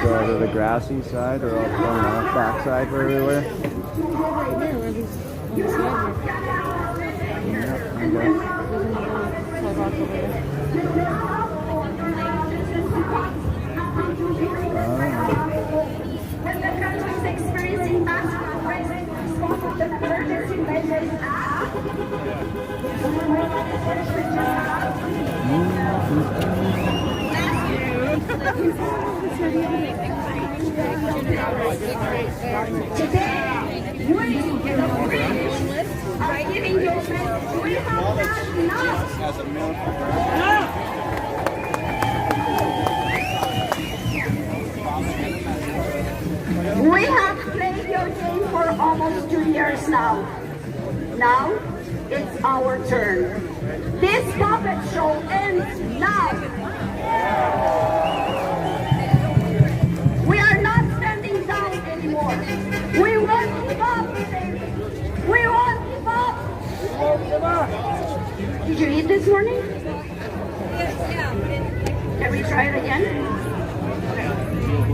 go to the grassy side or up on the back side where we were? When the country is experiencing massive crisis, the emergency measures act. Today, we, the British, are giving you a message. We have had enough. We have played your game for almost 2 years now. Now, it's our turn. This puppet show ends now. We are not standing down anymore. We won't give up, baby. We won't give up. Did you eat this morning? Can we try it again?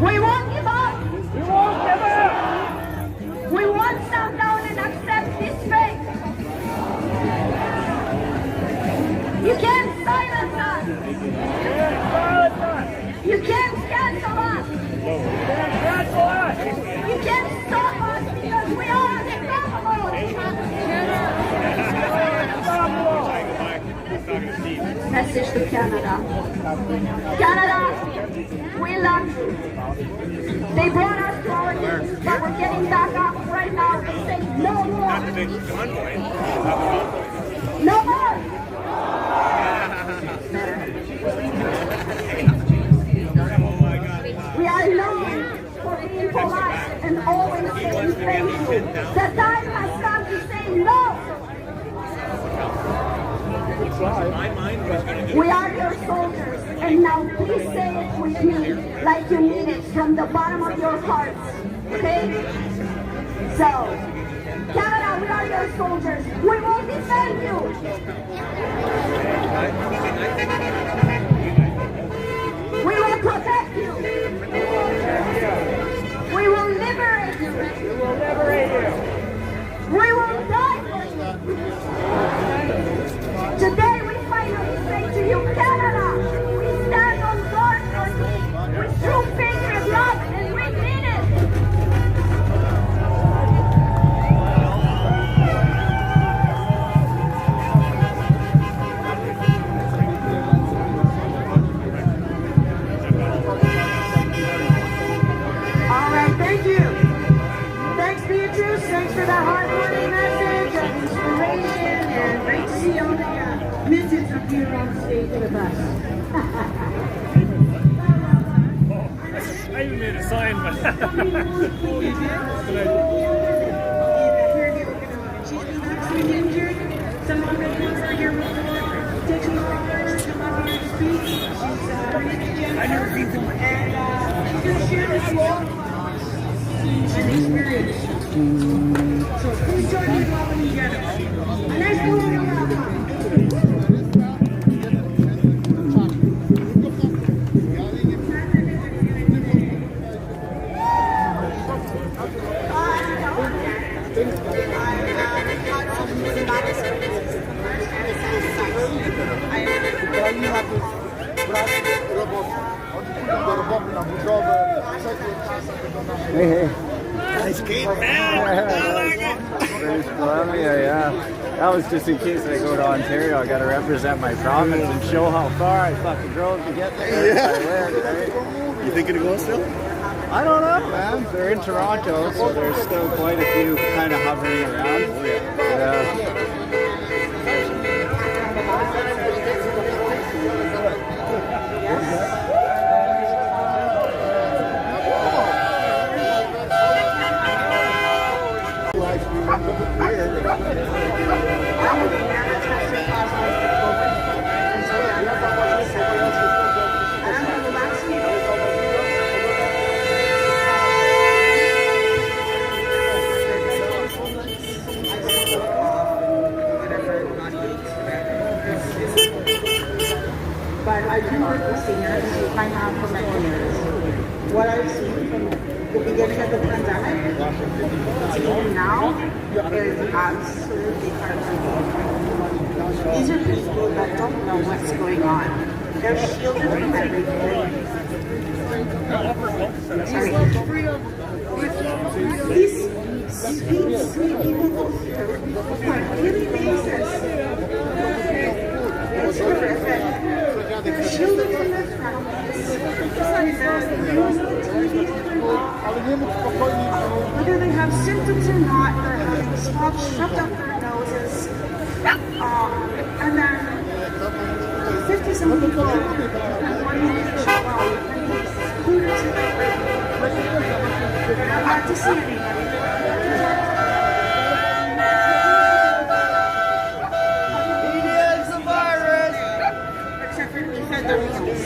We won't give up. We won't give up. We won't stand down and accept this fate. You can't silence us. You can't cancel us. You can't stop us because we are unstoppable. Message to Canada. Canada, we love you. They brought us to our knees, but we're getting back up right now and saying no more. No more. We are known for being polite and always saying thank you. The time has come to say no. We are your soldiers, and now please say it with me like you mean it from the bottom of your hearts. Okay? So, Canada, we are your soldiers. We will defend you. We will protect you. We will liberate you. We will die for you. Today we finally say to you, Canada, we stand on guard for you with true patriot love, and we mean it. All right, thank you. Thanks, Beatrice. Thanks for that heartwarming message of inspiration, and great to see all the midgets up here on stage with us. I even made a sign, but She's been actually injured. Some of the regulars are here before. Taking orders, come up here to speak. She's I never seen someone. and she's going to share this walk and experience. So please join me while we get it. A nice warm welcome. Hey. Nice game, man. British Columbia, yeah. That was just in case I go to Ontario. I gotta represent my province and show how far I fucking drove to get there. Yeah. I went, right? You thinking of going still? I don't know, man. They're in Toronto, so there's still quite a few kind of hovering around. Yeah. But I do work with seniors. I have for many years. what I've seen from the beginning of the pandemic to even now is absolutely heartbreaking. These are people that don't know what's going on. They're shielded from everything. Sorry. These sweet people go through on a daily basis. It's horrific. They're shielded from their families. Whether they have symptoms or not, they're having swabs shoved up their noses. And then 50-some people are wanting to show up and be excluded to their room. They're not allowed to see anybody.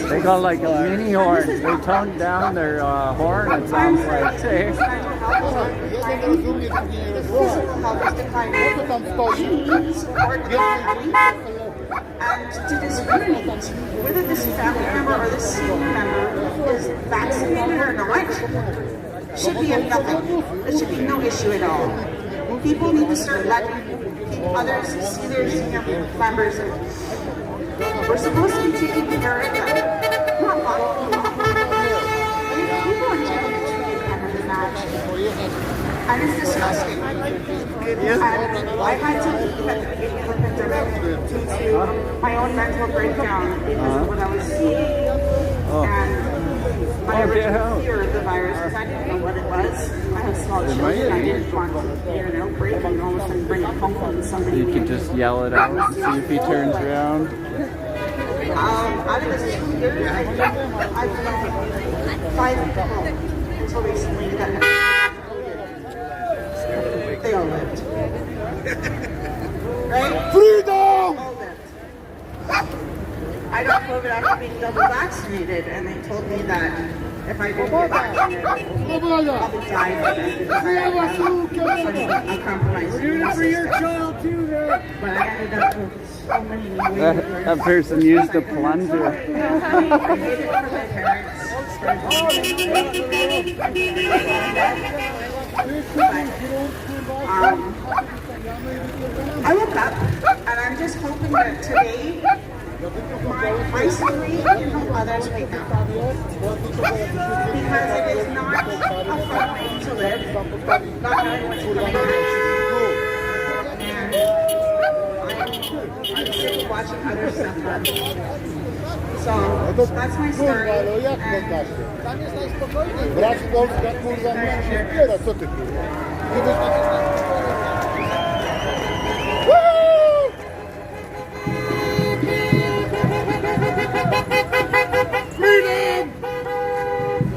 They got like a mini horn. They toned down their horn, it sounds like. Say. And to discriminate whether this family member or this senior member is vaccinated or not should be a nothing. It should be no issue at all. People need to start letting others see their senior members. We're supposed to be taking care of them. Not locking them up. People are generally treated kind of imagined. And it's disgusting. And I had to leave at the beginning of the pandemic due to my own mental breakdown because of what I was seeing. And my original fear of the virus because I didn't know what it was. I have small children. I didn't want to hear an outbreak and all of a sudden bring a phone call to somebody. You can just yell it out and see if he turns around. Out of this 2 years, I've met 5 people until recently that they all lived. Right? Freedom! All lived. I got COVID after being double vaccinated, and they told me that if I didn't get vaccinated, I'll be dying from it because I'm compromised. We're doing it for your child too, man. But I ended up with so many that person used a plunger. I did it for my parents. I woke up and I'm just hoping that today my story can help others wake up. Because it is not a fun way to live, not knowing what's coming next. And I'm sick of watching others suffer. So that's my story.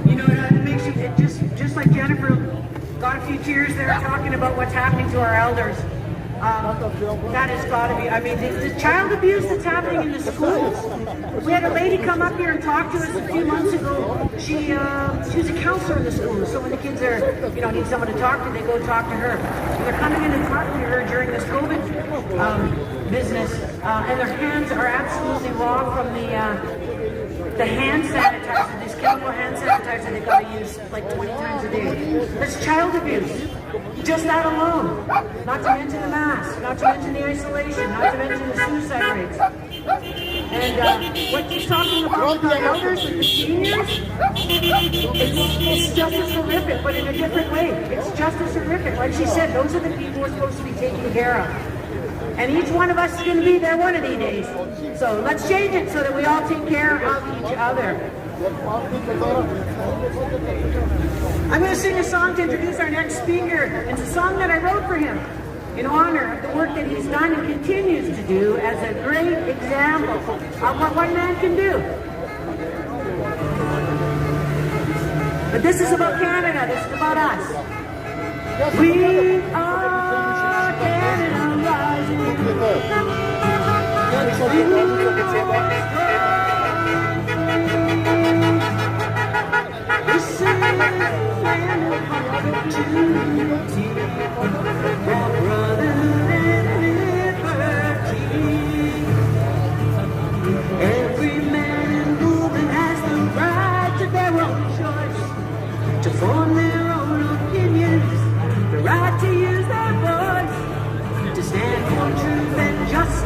You know, it makes you, just like Jennifer got a few tears there talking about what's happening to our elders. That has got to be, I mean, the child abuse that's happening in the schools. We had a lady come up here and talk to us a few months ago. She was a counselor in the school, so when the kids are, need someone to talk to, they go talk to her. And they're coming in and talking to her during this COVID business, and their hands are absolutely raw from the hand sanitizer, this chemical hand sanitizer they've got to use like 20 times a day. That's child abuse. Just that alone. Not to mention the mask, not to mention the isolation, not to mention the suicide rates. And what you're talking about with our elders, with the seniors, it's just as horrific, but in a different way. It's just as horrific. Like she said, those are the people we're supposed to be taking care of. And each one of us is going to be there one of these days. So let's change it so that we all take care of each other. I'm going to sing a song to introduce our next speaker. It's a song that I wrote for him in honor of the work that he's done and continues to do as a great example of what one man can do. But this is about Canada. This is about us. We are Canada rising. Every man and woman has the right to their own choice.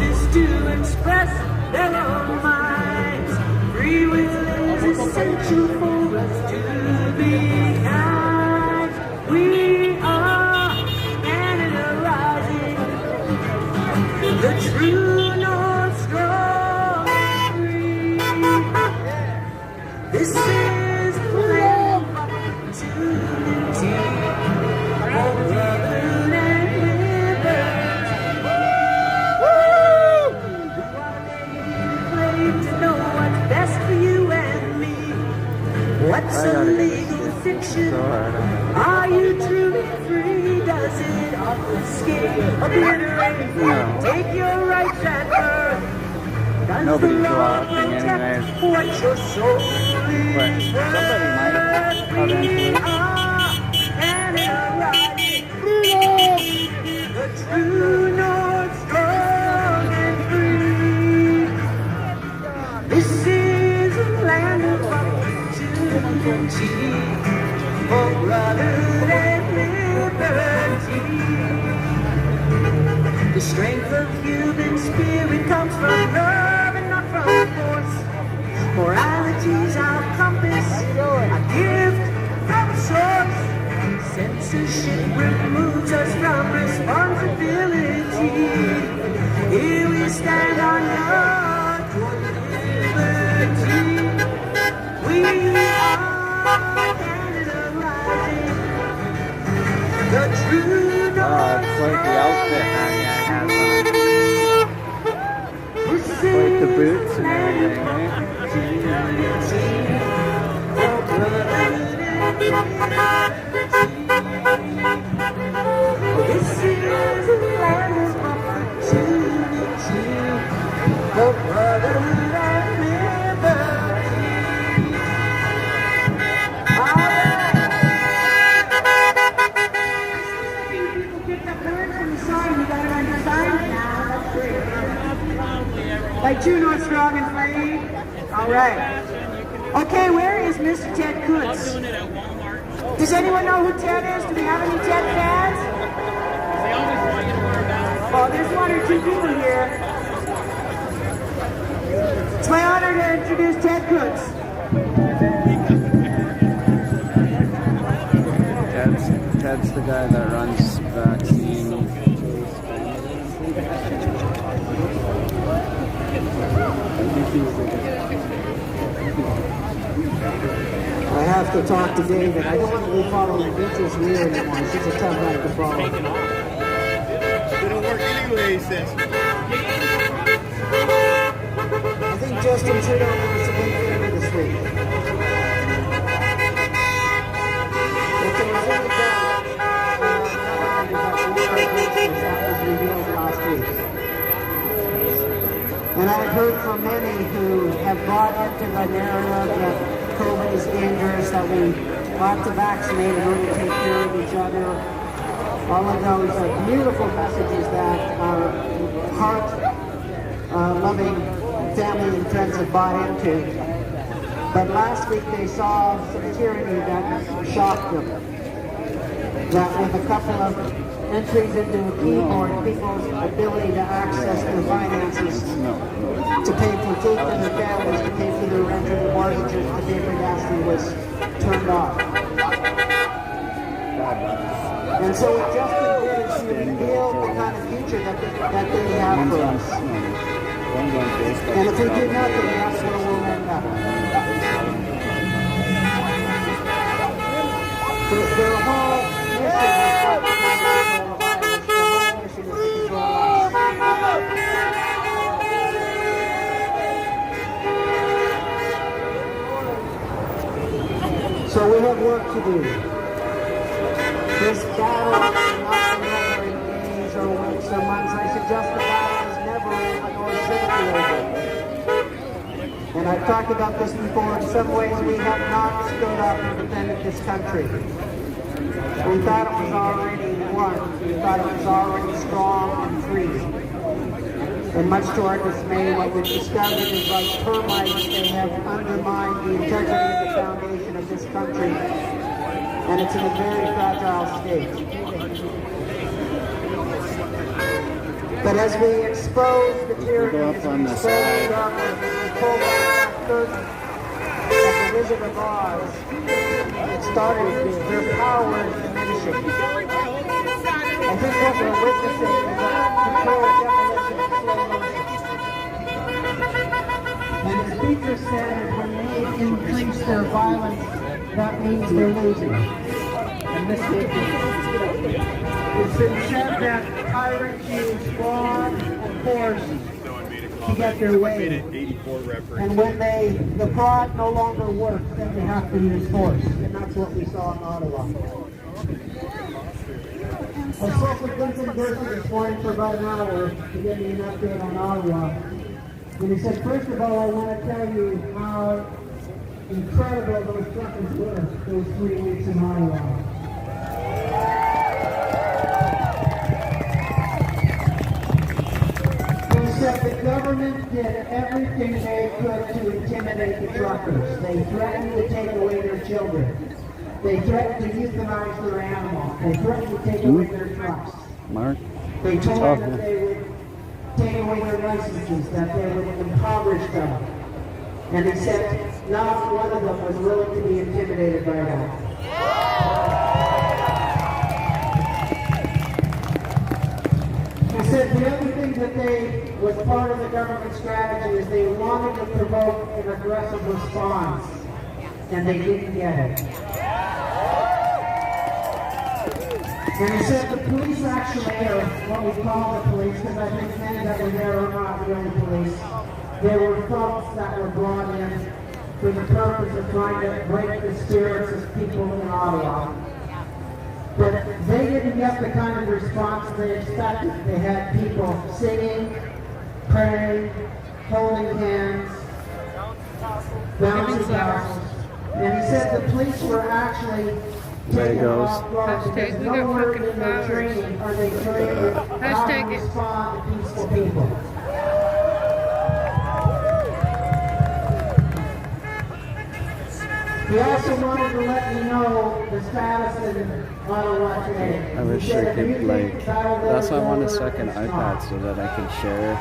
is to express their own minds. Free will is essential for us to be kind. We are Canada rising, the true North strong and free. This is the land of opportunity, for brotherhood and liberty. Woo! To know what's best for you and me. What's a legal fiction? Are you truly free? Does it obfuscate, obliterate? No. Take your rights at birth. Does Nobody's the law laughing protect anyways. what your soul But is somebody might worth? We eventually. are and the true North strong and free. This is a land of opportunity for brotherhood and liberty. The strength of human spirit comes from love and not from force. Morality's our compass, a gift from source. Censorship removes us from responsibility. Here we stand on your liberty. We are Canada rising, the true North. It's like the outfit that guy has on. Like the boots and everything, right? This is a land of opportunity for brotherhood and liberty. All right. People picked up words from the song. You got it on your sign? Yeah, that's great. Like True North Strong and Free. All right. Okay, where is Mr. Ted Kuntz? Does anyone know who Ted is? Do we have any Ted fans? Oh, there's one or two people here. It's my honor to introduce Ted Kuntz. Ted's the guy that runs vaccine. I have to talk to David. I don't want to be following Rachel's rear anymore. She's a tough guy to follow. They don't work anyway, he says. I think Justin Trudeau wants to be here this week. It's a reserve job. That was revealed last week. And I've heard from many who have bought into the narrative that COVID is dangerous, that we ought to vaccinate in order to take care of each other. All of those are beautiful messages that our heart-loving family and friends have bought into. But last week they saw some tyranny that shocked them. That with a couple of entries into a keyboard, people's ability to access their finances, to pay for food for their families, to pay for their rent and mortgages, to pay for gas was turned off. And so what Justin did is he revealed the kind of future that they have for us. And if we do nothing, that's where we'll end up. Their whole mission is not to control the virus. Their whole mission is to control us. So we have work to do. This battle is not over in days or weeks or months. I suggest the battle is never over, nor should it be over. And I've talked about this before. In some ways, we have not stood up and defended this country. We thought it was already won. We thought it was already strong and free. And much to our dismay, what we've discovered is like termites, they have undermined the integrity of the foundation of this country. And it's in a very fragile state. But as we expose the tyranny, go up as on we the expose side. the darkness, as we pull back that curtain of the Wizard of Oz, it started, their power is diminishing. I think what we're witnessing is a controlled demolition in slow motion. And as Beatrice said, when they increase their violence, that means they're losing. And this it's been said that tyrants use fraud and force to get their way. And when the fraud no longer works, then they have to use force. And that's what we saw in Ottawa. I spoke with Vincent Gerson this morning for about an hour to give me an update on Ottawa. And he said, first of all, I want to tell you how incredible those truckers were those 3 weeks in Ottawa. He said the government did everything they could to intimidate the truckers. They threatened to take away their children. They threatened to euthanize their animals. They threatened to take away their trucks. Mark? They told them that they would take away their licenses, that they would impoverish them. And he said not one of them was willing to be intimidated by that. He said the other thing that was part of the government strategy is they wanted to provoke an aggressive response, and they didn't get it. And he said the police actually, or what we call the police, because I think many that were there are not really police, there were folks that were brought in for the purpose of trying to break the spirits of people in Ottawa. But they didn't get the kind of response they expected. They had people singing, praying, holding hands, bouncing castles. And he said the police were actually taken off guard because nowhere in their training are they trained how to respond to peaceful people. He also wanted to let me know the status in Ottawa today. I wish I could, like, that's why I want a second iPad so that I can share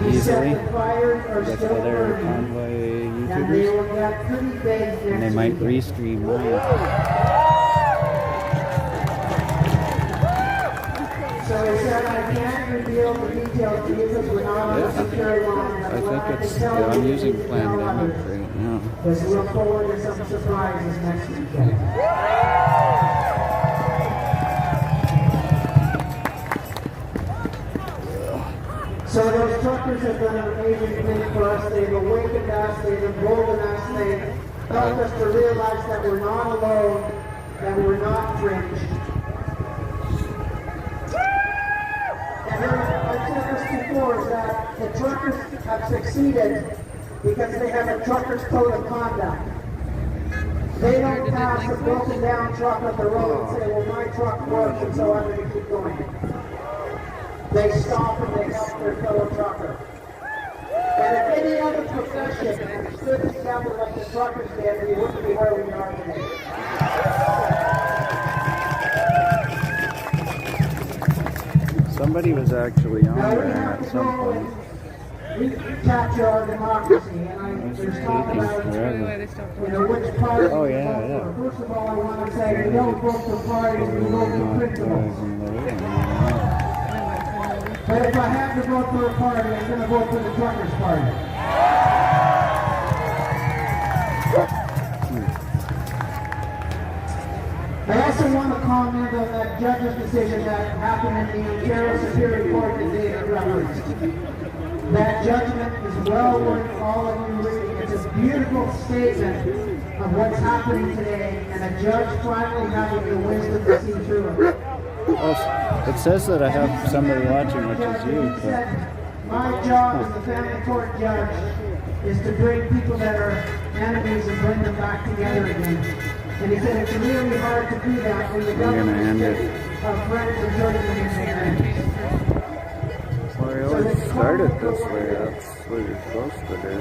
easily with other Convoy YouTubers. And they might restream mine. So he said, I can't reveal the details to you because we're not on the secure line. I think it's, yeah, I'm using Plandemic right now. Because we look forward to some surprises next weekend. So those truckers have done an amazing thing for us. They've awakened us, they've emboldened us, they've helped us to realize that we're not alone, that we're not fringe. And then I said this before, is that the truckers have succeeded because they have a trucker's code of conduct. They don't pass a broken down truck on the road and say, well, my truck works and so I'm going to keep going. They stop and they help their fellow trucker. And if any other profession stood together like the truckers did, we wouldn't be where we are today. Somebody was actually on there at some point. We capture our democracy, and there's talk about which party. Oh yeah, yeah. First of all, I want to say we don't vote for parties, we vote for principles. But if I have to vote for a party, I'm going to vote for the Truckers' Party. I also want to comment on that judge's decision that happened in the Ontario Superior Court that David referenced. That judgment is well worth all of you reading. It's a beautiful statement of what's happening today, and a judge finally having the wisdom to see through it. Oh, it says that I have somebody watching, which is you. But my job as the family court judge is to bring people that are enemies and bring them back together again. And he said it's really hard to do that when the government of friends are turning them into enemies. well, I always started this way. That's what you're supposed to do.